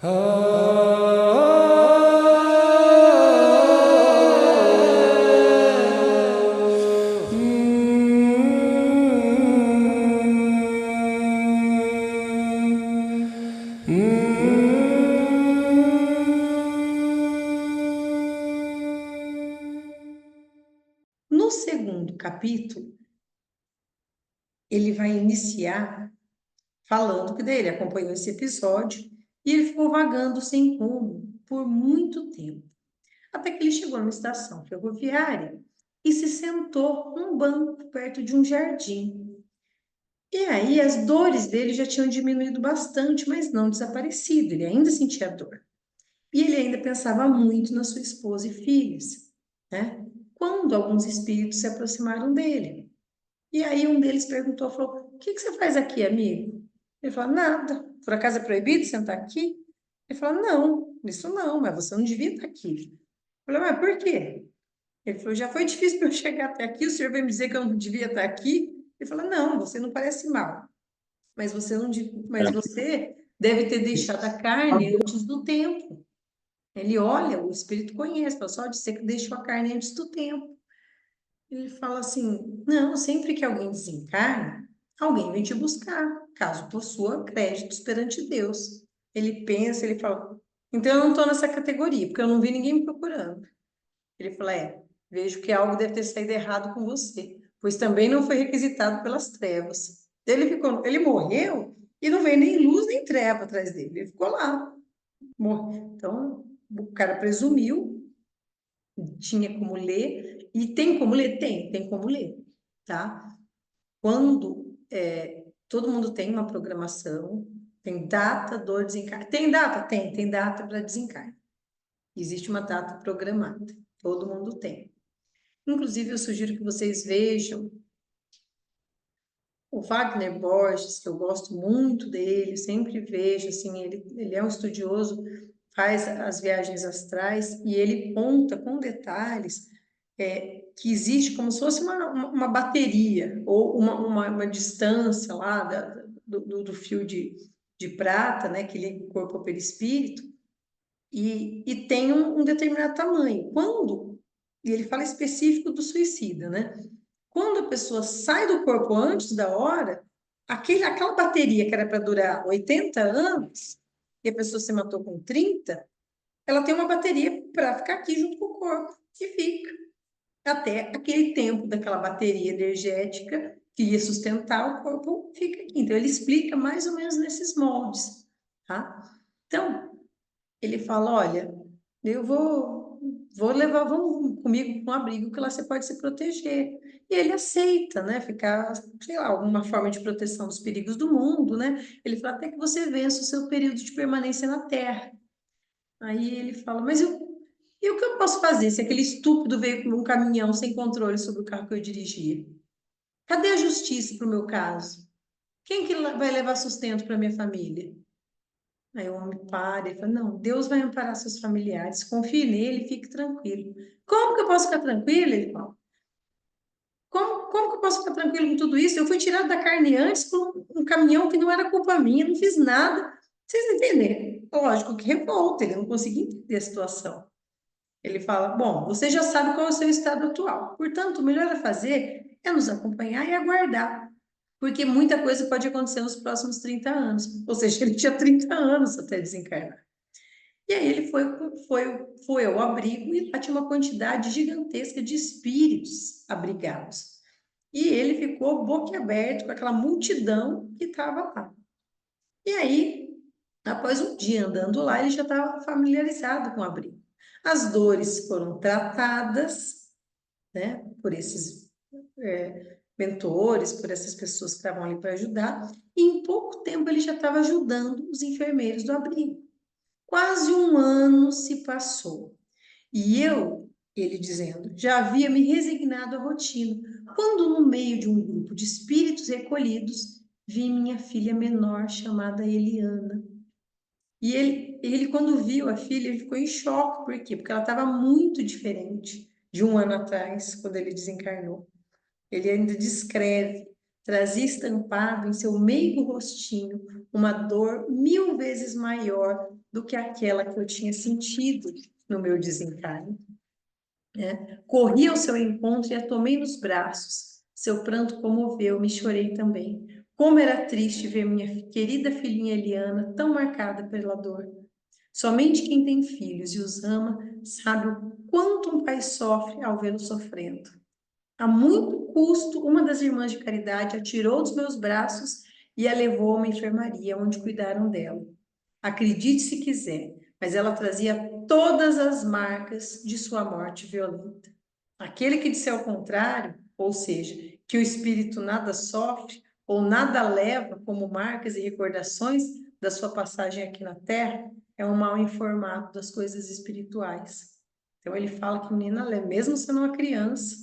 No segundo capítulo, ele vai iniciar falando que daí ele acompanhou esse episódio e ele ficou vagando sem rumo por muito tempo. Até que ele chegou numa estação ferroviária e se sentou num banco perto de um jardim. E aí as dores dele já tinham diminuído bastante, mas não desaparecido. Ele ainda sentia dor. E ele ainda pensava muito na sua esposa e filhos, né? Quando alguns espíritos se aproximaram dele. E aí um deles perguntou, falou, o que que você faz aqui, amigo? Ele falou, nada. Por acaso é proibido sentar aqui? Ele falou, não, isso não, mas você não devia estar aqui. Eu falei, mas por quê? Ele falou, já foi difícil para eu chegar até aqui, o senhor veio me dizer que eu não devia estar aqui? Ele falou, não, você não parece mal, mas mas você deve ter deixado a carne antes do tempo. Ele olha, o espírito conhece, fala, só de ser que deixou a carne antes do tempo. Ele fala assim, não, sempre que alguém desencarna, alguém vem te buscar, caso possua créditos perante Deus. Ele pensa, ele fala, então eu não estou nessa categoria, porque eu não vi ninguém me procurando. Ele fala, vejo que algo deve ter saído errado com você, pois também não foi requisitado pelas trevas. Ele morreu e não veio nem luz nem treva atrás dele, ele ficou lá. Morreu. Então, o cara presumiu, tinha como ler, e tem como ler? Tem como ler, tá? Quando todo mundo tem uma programação, tem data do desencarne. Tem data? Tem data para desencarne. Existe uma data programada, todo mundo tem. Inclusive, eu sugiro que vocês vejam o Wagner Borges, que eu gosto muito dele, sempre vejo, assim, ele é um estudioso, faz as viagens astrais e ele conta com detalhes que existe como se fosse uma bateria ou uma distância lá do fio de prata, né, que liga o corpo ao perispírito, e tem um determinado tamanho. E ele fala específico do suicida, né? Quando a pessoa sai do corpo antes da hora, aquela bateria que era para durar 80 anos, e a pessoa se matou com 30, ela tem uma bateria para ficar aqui junto com o corpo, e fica até aquele tempo daquela bateria energética que ia sustentar o corpo, fica aqui. Então, ele explica mais ou menos nesses moldes, tá? Então, ele fala, olha, eu vou levar, vamos comigo para um abrigo que lá você pode se proteger. E ele aceita, né, ficar, sei lá, alguma forma de proteção dos perigos do mundo, né? Ele fala até que você vença o seu período de permanência na Terra. Aí ele fala, e o que eu posso fazer se aquele estúpido veio com um caminhão sem controle sobre o carro que eu dirigia? Cadê a justiça para o meu caso? Quem que vai levar sustento para minha família? Aí o homem para e fala, não, Deus vai amparar seus familiares, confie nele, fique tranquilo. Como que eu posso ficar tranquilo? Ele fala. Como que eu posso ficar tranquilo com tudo isso? Eu fui tirado da carne antes por um caminhão que não era culpa minha, não fiz nada. Vocês entenderam? Lógico que revolta, ele não conseguia entender a situação. Ele fala, bom, você já sabe qual é o seu estado atual. Portanto, o melhor a fazer é nos acompanhar e aguardar. Porque muita coisa pode acontecer nos próximos 30 anos. Ou seja, ele tinha 30 anos até desencarnar. E aí ele foi ao abrigo e lá tinha uma quantidade gigantesca de espíritos abrigados. E ele ficou boquiaberto com aquela multidão que estava lá. E aí, após um dia andando lá, ele já estava familiarizado com o abrigo. As dores foram tratadas, né, por esses mentores, por essas pessoas que estavam ali para ajudar, e em pouco tempo ele já estava ajudando os enfermeiros do abrigo. Quase um ano se passou. E eu, ele dizendo, já havia me resignado à rotina, quando no meio de um grupo de espíritos recolhidos, vi minha filha menor chamada Eliana. E ele quando viu a filha, ele ficou em choque. Por quê? Porque ela estava muito diferente de um ano atrás, quando ele desencarnou. Ele ainda descreve, trazia estampado em seu meigo rostinho uma dor 1000 vezes maior do que aquela que eu tinha sentido no meu desencarne. Corri ao seu encontro e a tomei nos braços. Seu pranto comoveu-me, chorei também. Como era triste ver minha querida filhinha Eliana tão marcada pela dor. Somente quem tem filhos e os ama sabe o quanto um pai sofre ao vê-lo sofrendo. A muito custo, uma das irmãs de caridade a tirou dos meus braços e a levou a uma enfermaria, onde cuidaram dela. Acredite se quiser, mas ela trazia todas as marcas de sua morte violenta. Aquele que disser o contrário, ou seja, que o espírito nada sofre ou nada leva como marcas e recordações da sua passagem aqui na Terra, é um mal informado das coisas espirituais. Então ele fala que a menina, mesmo sendo uma criança,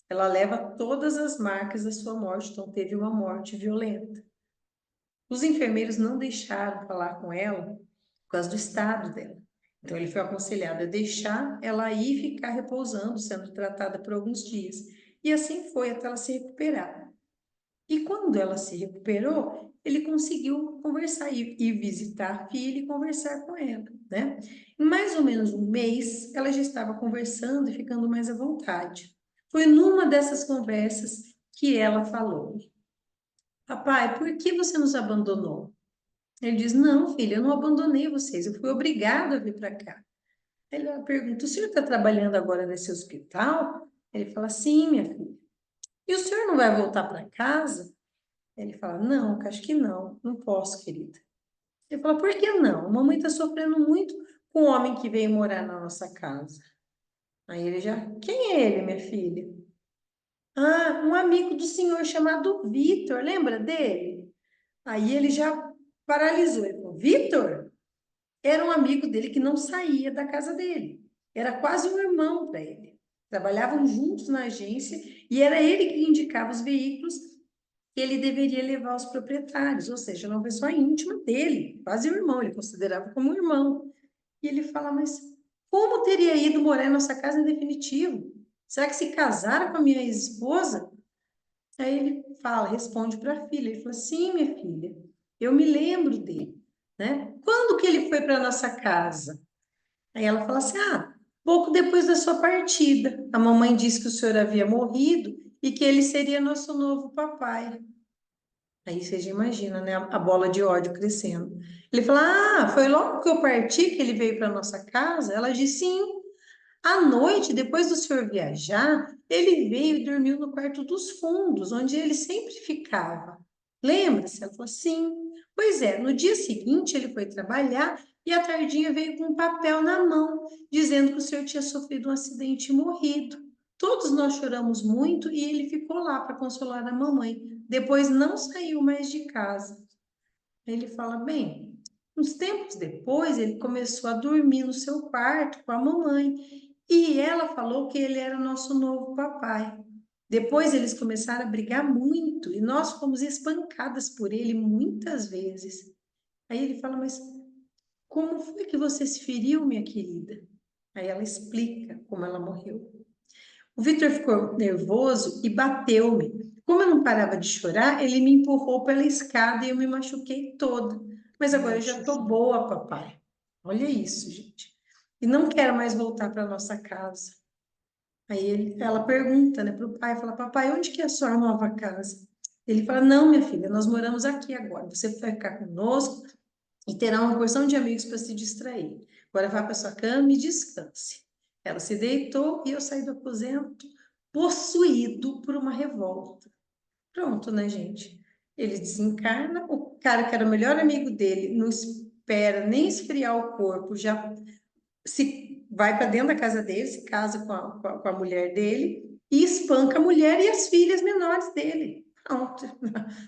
ela leva todas as marcas da sua morte, então teve uma morte violenta. Os enfermeiros não deixaram falar com ela por causa do estado dela. Então ele foi aconselhado a deixar ela ir ficar repousando, sendo tratada por alguns dias. E assim foi até ela se recuperar. E quando ela se recuperou, ele conseguiu conversar, ir visitar a filha e conversar com ela, né? Em mais ou menos um mês, ela já estava conversando e ficando mais à vontade. Foi numa dessas conversas que ela falou: Papai, por que você nos abandonou? Ele diz: Não, filha, eu não abandonei vocês, eu fui obrigado a vir para cá. Ela pergunta: O senhor está trabalhando agora nesse hospital? Ele fala: Sim, minha filha. E o senhor não vai voltar para casa? Ele fala: Não, acho que não, não posso, querida. Ele fala: Por que não? A mamãe está sofrendo muito com o homem que veio morar na nossa casa. Aí ele já: Quem é ele, minha filha? Ah, um amigo do senhor chamado Vitor, lembra dele? Aí ele já paralisou. Ele falou: Vitor? Era um amigo dele que não saía da casa dele. Era quase um irmão para ele. Trabalhavam juntos na agência e era ele que indicava os veículos que ele deveria levar aos proprietários, ou seja, uma pessoa íntima dele, quase um irmão, ele considerava como um irmão. E ele fala: Mas como teria ido morar em nossa casa em definitivo? Será que se casaram com a minha ex-esposa? Aí ele fala, responde para a filha, ele fala: Sim, minha filha, eu me lembro dele, né? Quando que ele foi para nossa casa? Aí ela fala assim: pouco depois da sua partida. A mamãe disse que o senhor havia morrido e que ele seria nosso novo papai. Aí você já imagina, né? A bola de ódio crescendo. Ele fala: foi logo que eu parti que ele veio para nossa casa? Ela disse: Sim. À noite, depois do senhor viajar, ele veio e dormiu no quarto dos fundos, onde ele sempre ficava. Lembra-se? Ela falou: Sim. Pois é, no dia seguinte ele foi trabalhar e à tardinha veio com um papel na mão, dizendo que o senhor tinha sofrido um acidente e morrido. Todos nós choramos muito e ele ficou lá para consolar a mamãe. Depois não saiu mais de casa. Ele fala: Bem, uns tempos depois ele começou a dormir no seu quarto com a mamãe e ela falou que ele era o nosso novo papai. Depois eles começaram a brigar muito e nós fomos espancadas por ele muitas vezes. Aí ele fala: Mas como foi que você se feriu, minha querida? Aí ela explica como ela morreu. O Vitor ficou nervoso e bateu-me. Como eu não parava de chorar, ele me empurrou pela escada e eu me machuquei toda. Mas agora eu já estou boa, papai. Olha isso, gente. E não quero mais voltar para nossa casa. Aí ela pergunta, né, para o pai, fala: Papai, onde que é a sua nova casa? Ele fala: Não, minha filha, nós moramos aqui agora. Você vai ficar conosco e terá uma porção de amigos para se distrair. Agora vá para sua cama e descanse. Ela se deitou e eu saí do aposento, possuído por uma revolta. Pronto, né, gente? Ele desencarna, o cara que era o melhor amigo dele não espera nem esfriar o corpo, já se vai para dentro da casa dele, se casa com a mulher dele e espanca a mulher e as filhas menores dele. Pronto.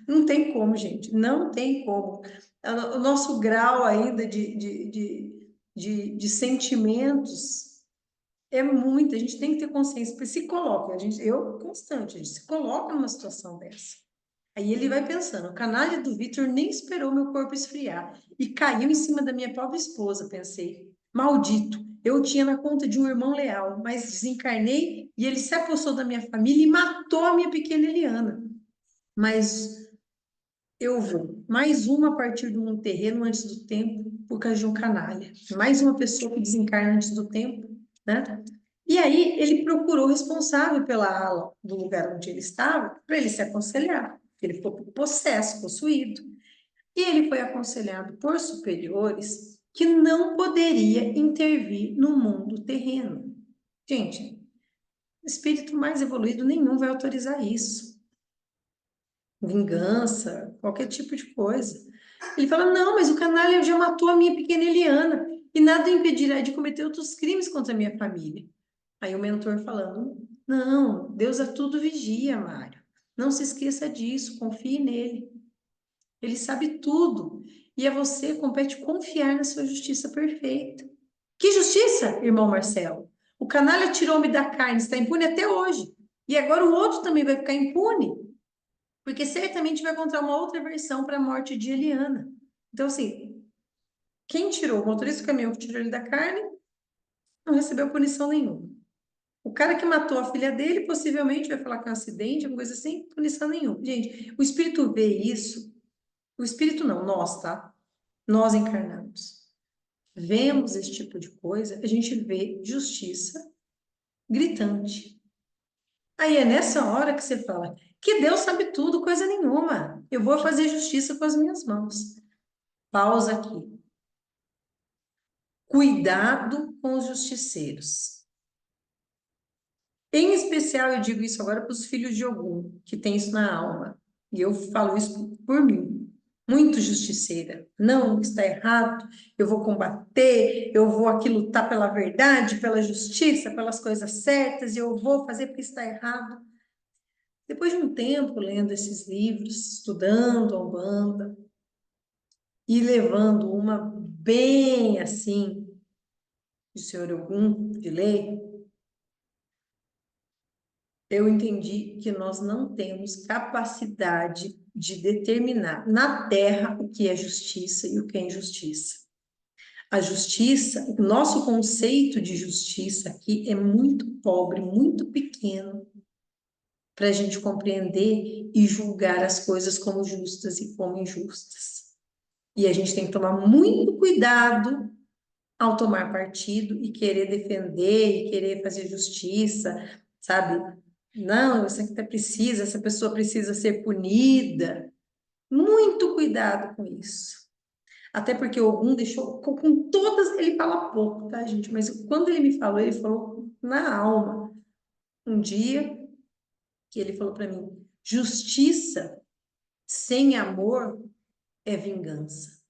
Não tem como, gente, não tem como. O nosso grau ainda de sentimentos é muito, a gente tem que ter consciência, porque se coloca, eu constante, a gente se coloca numa situação dessa. Aí ele vai pensando: o canalha do Vitor nem esperou meu corpo esfriar e caiu em cima da minha pobre esposa, pensei. Maldito, eu o tinha na conta de um irmão leal, mas desencarnei e ele se apossou da minha família e matou a minha pequena Eliana. Mas eu vou. Mais uma a partir de um terreno antes do tempo, por causa de um canalha. Mais uma pessoa que desencarna antes do tempo, né? E aí ele procurou o responsável pela ala do lugar onde ele estava, para ele se aconselhar. Ele ficou possesso, possuído. E ele foi aconselhado por superiores que não poderia intervir no mundo terreno. Gente, espírito mais evoluído nenhum vai autorizar isso. Vingança, qualquer tipo de coisa. Ele fala: não, mas o canalha já matou a minha pequena Eliana e nada o impedirá de cometer outros crimes contra a minha família. Aí o mentor falando: não, Deus a tudo vigia, Mário. Não se esqueça disso, confie nele. Ele sabe tudo. E a você compete confiar na sua justiça perfeita. Que justiça, irmão Marcelo? O canalha tirou-me da carne, está impune até hoje. E agora o outro também vai ficar impune, porque certamente vai encontrar uma outra versão para a morte de Eliana. Então, assim, quem tirou, o motorista do caminhão que tirou ele da carne, não recebeu punição nenhuma. O cara que matou a filha dele, possivelmente vai falar que é um acidente, alguma coisa assim, punição nenhuma. Gente, o espírito vê isso, o espírito não, nós, tá? Nós encarnamos. Vemos esse tipo de coisa, a gente vê justiça gritante. Aí é nessa hora que você fala que Deus sabe tudo, coisa nenhuma. Eu vou fazer justiça com as minhas mãos. Pausa aqui. Cuidado com os justiceiros. Em especial, eu digo isso agora para os filhos de Ogum, que tem isso na alma. E eu falo isso por mim. Muito justiceira. Não, está errado. Eu vou combater, eu vou aqui lutar pela verdade, pela justiça, pelas coisas certas, e eu vou fazer porque está errado. Depois de um tempo lendo esses livros, estudando a Umbanda e levando uma bem assim, do Senhor Ogum, de lei, eu entendi que nós não temos capacidade de determinar na Terra o que é justiça e o que é injustiça. A justiça, o nosso conceito de justiça aqui é muito pobre, muito pequeno, para a gente compreender e julgar as coisas como justas e como injustas. E a gente tem que tomar muito cuidado ao tomar partido e querer defender e querer fazer justiça, sabe? Não, isso aqui precisa, essa pessoa precisa ser punida. Muito cuidado com isso. Até porque o Ogum deixou com todas, ele fala pouco, tá, gente? Mas quando ele falou na alma. Um dia que ele falou para mim: justiça sem amor é vingança.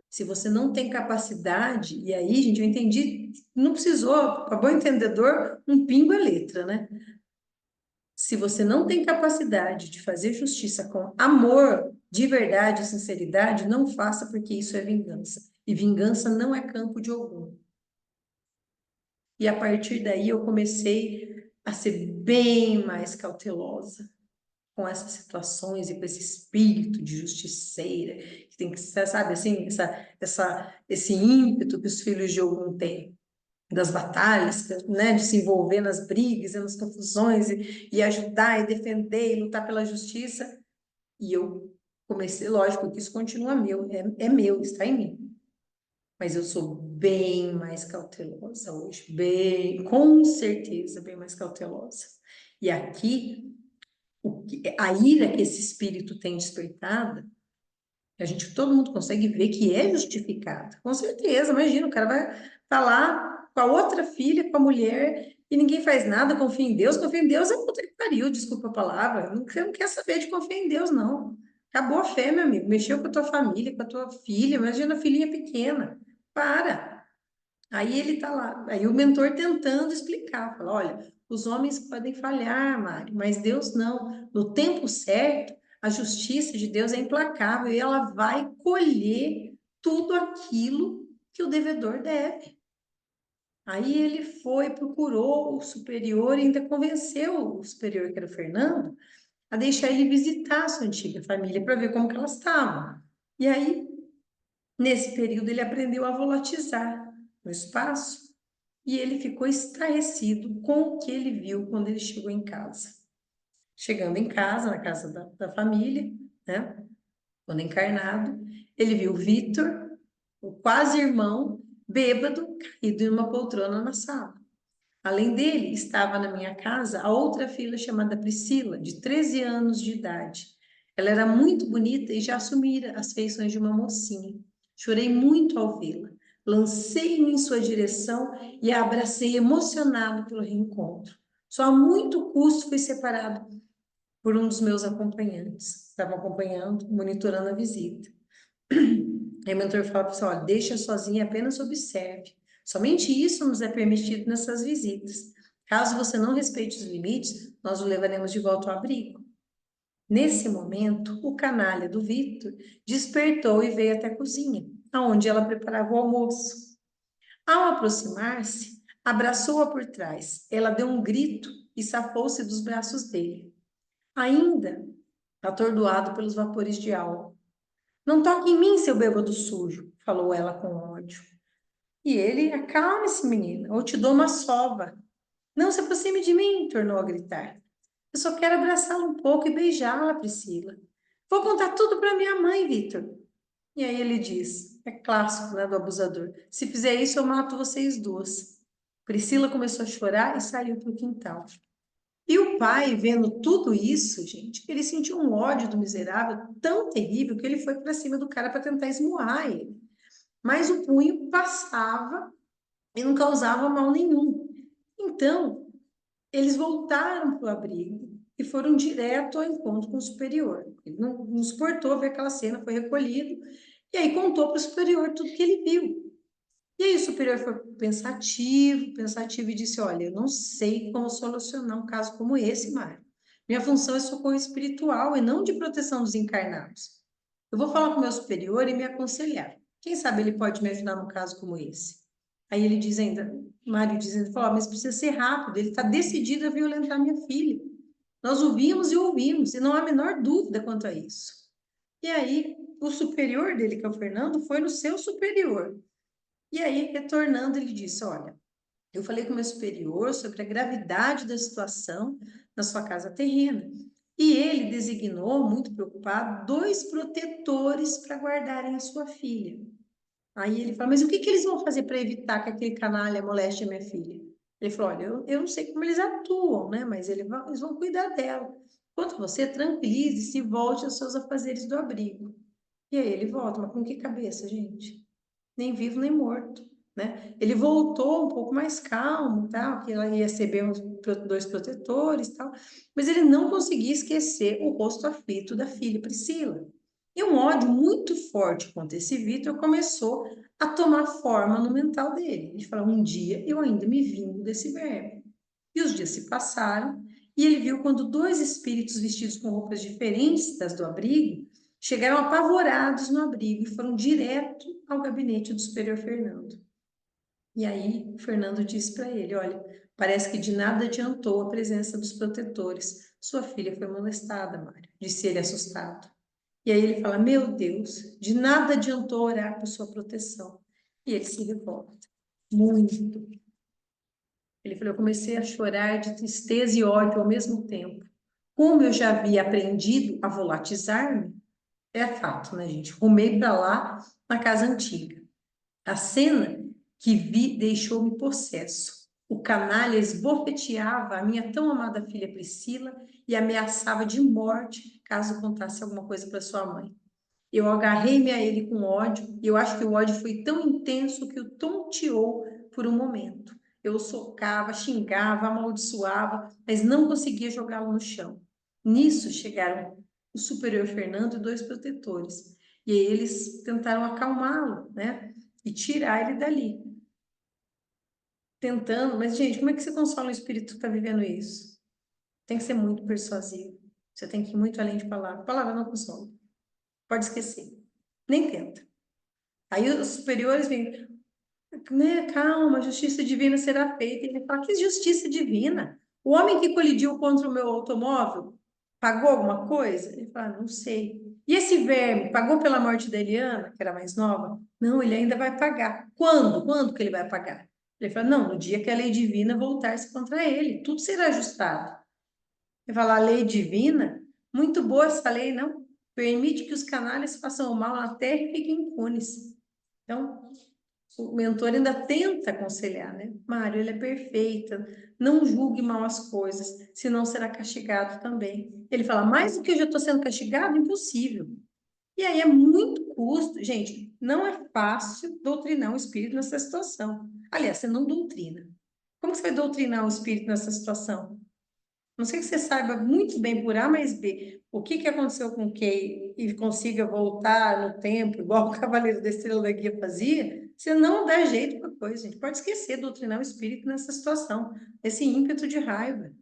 Se você não tem capacidade, e aí, gente, eu entendi, não precisou, para bom entendedor, um pingo é letra, né? Se você não tem capacidade de fazer justiça com amor, de verdade e sinceridade, não faça, porque isso é vingança. E vingança não é campo de algum. E a partir daí eu comecei a ser bem mais cautelosa com essas situações e com esse espírito de justiceira, que tem que ser, sabe, assim, esse ímpeto que os filhos de Ogum têm, das batalhas, né, de se envolver nas brigas e nas confusões e ajudar e defender e lutar pela justiça. E eu comecei, lógico que isso continua meu, é meu, está em mim. Mas eu sou bem mais cautelosa hoje, bem, com certeza, bem mais cautelosa. E aqui, a ira que esse espírito tem despertada, todo mundo consegue ver que é justificada. Com certeza, imagina, o cara vai estar lá com a outra filha, com a mulher, e ninguém faz nada, confia em Deus é puta que pariu, desculpa a palavra, você não quer saber de confiar em Deus, não. Acabou a fé, meu amigo, mexeu com a tua família, com a tua filha, imagina a filhinha pequena, para. Aí ele tá lá, aí o mentor tentando explicar, fala, olha, os homens podem falhar, Mário, mas Deus não. No tempo certo, a justiça de Deus é implacável e ela vai colher tudo aquilo que o devedor deve. Aí ele foi, procurou o superior e ainda convenceu o superior, que era o Fernando, a deixar ele visitar a sua antiga família para ver como que elas estavam. E aí, nesse período, ele aprendeu a volatilizar no espaço e ele ficou estarrecido com o que ele viu quando ele chegou em casa. Chegando em casa, na casa da família, né? Quando encarnado, ele viu Vitor, o quase irmão, bêbado, caído em uma poltrona na sala. Além dele, estava na minha casa a outra filha chamada Priscila, de 13 anos de idade. Ela era muito bonita e já assumira as feições de uma mocinha. Chorei muito ao vê-la. Lancei-me em sua direção e a abracei emocionado pelo reencontro. Só a muito custo fui separado por um dos meus acompanhantes. Estava acompanhando, monitorando a visita. Aí o mentor fala para você, olha, deixa sozinha, apenas observe. Somente isso nos é permitido nessas visitas. Caso você não respeite os limites, nós o levaremos de volta ao abrigo. Nesse momento, o canalha do Victor despertou e veio até a cozinha, onde ela preparava o almoço. Ao aproximar-se, abraçou-a por trás. Ela deu um grito e safou-se dos braços dele, ainda atordoado pelos vapores de álcool. Não toque em mim, seu bêbado sujo, falou ela com ódio. E ele, acalme-se, menina, ou te dou uma sova. Não se aproxime de mim, tornou a gritar. Eu só quero abraçá-la um pouco e beijá-la, Priscila. Vou contar tudo para minha mãe, Vitor. E aí ele diz, é clássico, né, do abusador, se fizer isso eu mato vocês duas. Priscila começou a chorar e saiu para o quintal. E o pai, vendo tudo isso, gente, ele sentiu um ódio do miserável tão terrível que ele foi para cima do cara para tentar esmurrar ele. Mas o punho passava e não causava mal nenhum. Então, eles voltaram para o abrigo e foram direto ao encontro com o superior. Ele não suportou ver aquela cena, foi recolhido, e aí contou para o superior tudo que ele viu. E aí o superior foi pensativo e disse, olha, eu não sei como solucionar um caso como esse, Mário. Minha função é socorro espiritual e não de proteção dos encarnados. Eu vou falar com o meu superior e me aconselhar. Quem sabe ele pode me ajudar num caso como esse. Aí ele diz ainda, Mário diz ainda, fala, mas precisa ser rápido, ele está decidido a violentar minha filha. Nós ouvimos e ouvimos, e não há a menor dúvida quanto a isso. E aí, o superior dele, que é o Fernando, foi no seu superior. E aí, retornando, ele disse, olha, eu falei com o meu superior sobre a gravidade da situação na sua casa terrena. E ele designou, muito preocupado, 2 protetores para guardarem a sua filha. Aí ele falou, mas o que que eles vão fazer para evitar que aquele canalha moleste a minha filha? Ele falou, olha, eu não sei como eles atuam, né? Mas eles vão cuidar dela. Enquanto você tranquilize-se e volte aos seus afazeres do abrigo. E aí ele volta, mas com que cabeça, gente? Nem vivo nem morto, né? Ele voltou um pouco mais calmo, tal, que ela ia receber uns 2 protetores, tal, mas ele não conseguia esquecer o rosto aflito da filha Priscila. E um ódio muito forte contra esse Vitor começou a tomar forma no mental dele. Ele falou: um dia eu ainda me vingo desse verme. E os dias se passaram, e ele viu quando 2 espíritos vestidos com roupas diferentes das do abrigo chegaram apavorados no abrigo e foram direto ao gabinete do superior Fernando. E aí o Fernando disse para ele: olha, parece que de nada adiantou a presença dos protetores. Sua filha foi molestada, Mário, disse ele assustado. E aí ele fala: meu Deus, de nada adiantou orar por sua proteção. E ele se revolta. Muito. Ele falou: eu comecei a chorar de tristeza e ódio ao mesmo tempo. Como eu já havia aprendido a volatizar-me, é fato, né, gente? Rumei para lá na casa antiga. A cena que vi deixou-me possesso. O canalha esbofeteava a minha tão amada filha Priscila e ameaçava de morte caso contasse alguma coisa para sua mãe. Eu agarrei-me a ele com ódio e eu acho que o ódio foi tão intenso que o tonteou por um momento. Eu o socava, xingava, amaldiçoava, mas não conseguia jogá-lo no chão. Nisso chegaram o superior Fernando e 2 protetores. E aí eles tentaram acalmá-lo, né? E tirar ele dali. Tentando, mas gente, como é que você consola um espírito que está vivendo isso? Tem que ser muito persuasivo. Você tem que ir muito além de palavra. Palavra não consola. Pode esquecer. Nem tenta. Aí os superiores vêm, né, calma, a justiça divina será feita. E ele fala, que justiça divina? O homem que colidiu contra o meu automóvel pagou alguma coisa? Ele fala, não sei. E esse verme pagou pela morte da Eliana, que era mais nova? Não, ele ainda vai pagar. Quando? Quando que ele vai pagar? Ele fala, não, no dia que a lei divina voltar-se contra ele, tudo será ajustado. Ele fala, a lei divina? Muito boa essa lei, não? Permite que os canalhas façam o mal na terra e fiquem impunes. Então, o mentor ainda tenta aconselhar, né? Mário, ele é perfeita, não julgue mal as coisas, senão será castigado também. Ele fala, mais do que eu já estou sendo castigado? Impossível. E aí é muito custo. Gente, não é fácil doutrinar o espírito nessa situação. Aliás, você não doutrina. Como você vai doutrinar o espírito nessa situação? Não sei que você saiba muito bem por A mais B o que que aconteceu com Kay e consiga voltar no tempo, igual o Cavaleiro da Estrela da Guia fazia, você não dá jeito para coisa, gente. Pode esquecer de doutrinar o espírito nessa situação, esse ímpeto de raiva,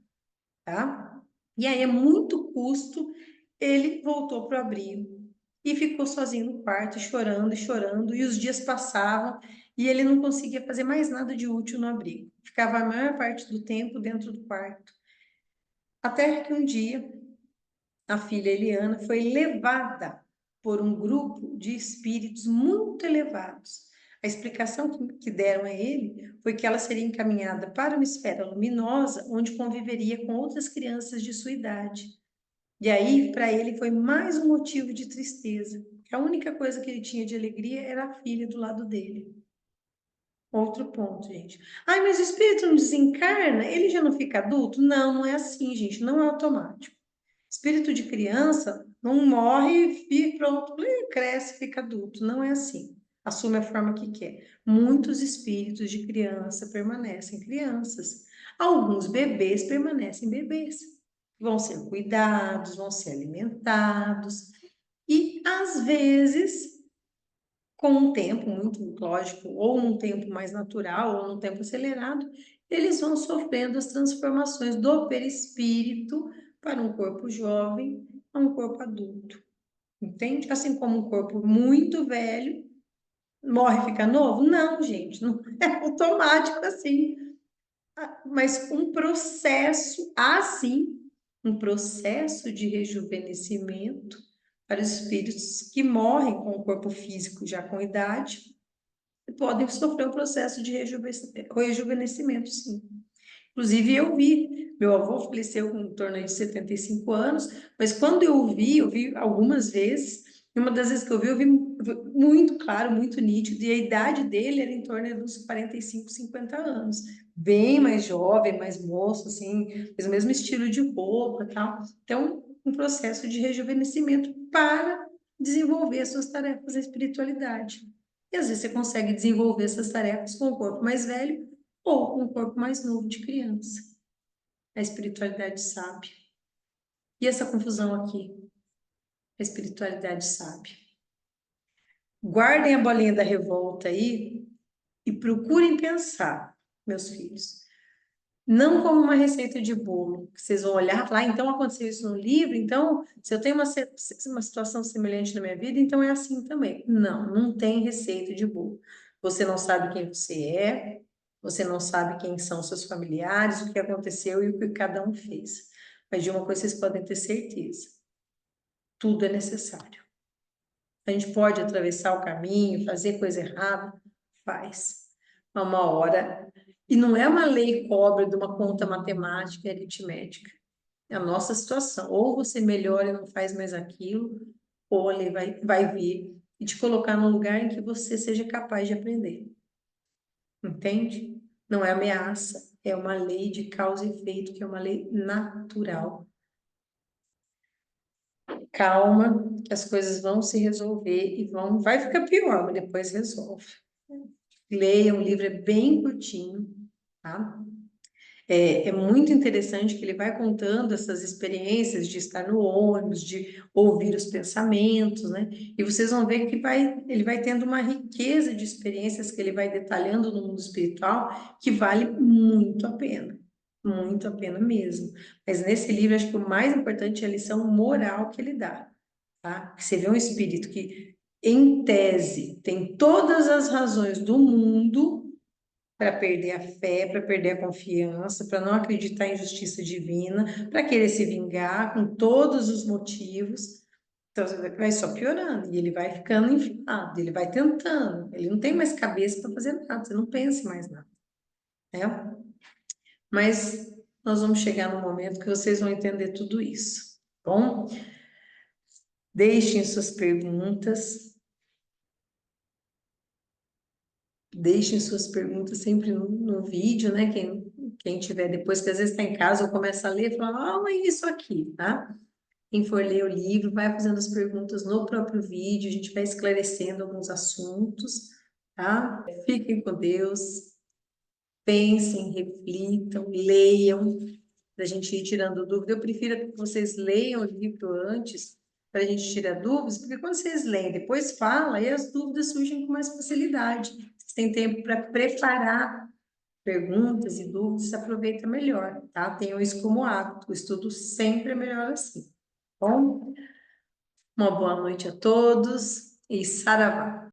tá? E aí é muito custo, ele voltou para o abrigo e ficou sozinho no quarto, chorando, e os dias passavam e ele não conseguia fazer mais nada de útil no abrigo. Ficava a maior parte do tempo dentro do quarto. Até que um dia a filha Eliana foi levada por um grupo de espíritos muito elevados. A explicação que deram a ele foi que ela seria encaminhada para uma esfera luminosa, onde conviveria com outras crianças de sua idade. E aí, para ele, foi mais um motivo de tristeza. A única coisa que ele tinha de alegria era a filha do lado dele. Outro ponto, gente. Ai, mas o espírito não desencarna? Ele já não fica adulto? Não, não é assim, gente. Não é automático. Espírito de criança não morre e pronto, cresce, fica adulto. Não é assim. Assume a forma que quer. Muitos espíritos de criança permanecem crianças. Alguns bebês permanecem bebês. Vão ser cuidados, vão ser alimentados. E, às vezes, com um tempo muito lógico, ou num tempo mais natural, ou num tempo acelerado, eles vão sofrendo as transformações do perispírito para um corpo jovem a um corpo adulto. Entende? Assim como um corpo muito velho morre e fica novo? Não, gente, não é automático assim. Mas um processo, assim, um processo de rejuvenescimento para os espíritos que morrem com o corpo físico já com idade, podem sofrer um processo de rejuvenescimento, sim. Inclusive, eu vi, meu avô faleceu com em torno de 75 anos, mas quando eu vi algumas vezes, e uma das vezes que eu vi muito claro, muito nítido, e a idade dele era em torno dos 45, 50 anos. Bem mais jovem, mais moço, assim, mas o mesmo estilo de roupa e tal. Então, um processo de rejuvenescimento para desenvolver as suas tarefas da espiritualidade. E às vezes você consegue desenvolver essas tarefas com o corpo mais velho ou com um corpo mais novo de criança. A espiritualidade sabe. E essa confusão aqui? A espiritualidade sabe. Guardem a bolinha da revolta aí e procurem pensar, meus filhos. Não como uma receita de bolo, que vocês vão olhar e falar, então aconteceu isso no livro, então se eu tenho uma situação semelhante na minha vida, então é assim também. Não, não tem receita de bolo. Você não sabe quem você é, você não sabe quem são seus familiares, o que aconteceu e o que cada um fez. Mas de uma coisa vocês podem ter certeza: tudo é necessário. A gente pode atravessar o caminho, fazer coisa errada, faz. A uma hora. E não é uma lei cobra de uma conta matemática e aritmética. É a nossa situação. Ou você melhora e não faz mais aquilo, ou a lei vai vir e te colocar num lugar em que você seja capaz de aprender. Entende? Não é ameaça, é uma lei de causa e efeito, que é uma lei natural. Calma, que as coisas vão se resolver e vai ficar pior, mas depois resolve. Leia, o livro é bem curtinho, tá? É muito interessante que ele vai contando essas experiências de estar no ônibus, de ouvir os pensamentos, né? E vocês vão ver que ele vai tendo uma riqueza de experiências que ele vai detalhando no mundo espiritual, que vale muito a pena mesmo. Mas nesse livro, acho que o mais importante é a lição moral que ele dá, tá? Que você vê um espírito que, em tese, tem todas as razões do mundo para perder a fé, para perder a confiança, para não acreditar em justiça divina, para querer se vingar com todos os motivos. Então, vai só piorando, e ele vai ficando inflado, ele vai tentando, ele não tem mais cabeça para fazer nada, você não pensa mais nada, né? Mas nós vamos chegar no momento que vocês vão entender tudo isso, tá bom? Deixem suas perguntas. Deixem suas perguntas sempre no vídeo, né? Quem tiver depois, que às vezes está em casa ou começa a ler, fala, ah, é isso aqui, tá? Quem for ler o livro, vai fazendo as perguntas no próprio vídeo, a gente vai esclarecendo alguns assuntos, tá? Fiquem com Deus, pensem, reflitam, leiam, para a gente ir tirando dúvida. Eu prefiro que vocês leiam o livro antes, para a gente tirar dúvidas, porque quando vocês leem, depois fala, aí as dúvidas surgem com mais facilidade. Vocês têm tempo para preparar perguntas e dúvidas, aproveita melhor, tá? Tenham isso como hábito, o estudo sempre é melhor assim. Bom, uma boa noite a todos e saravá.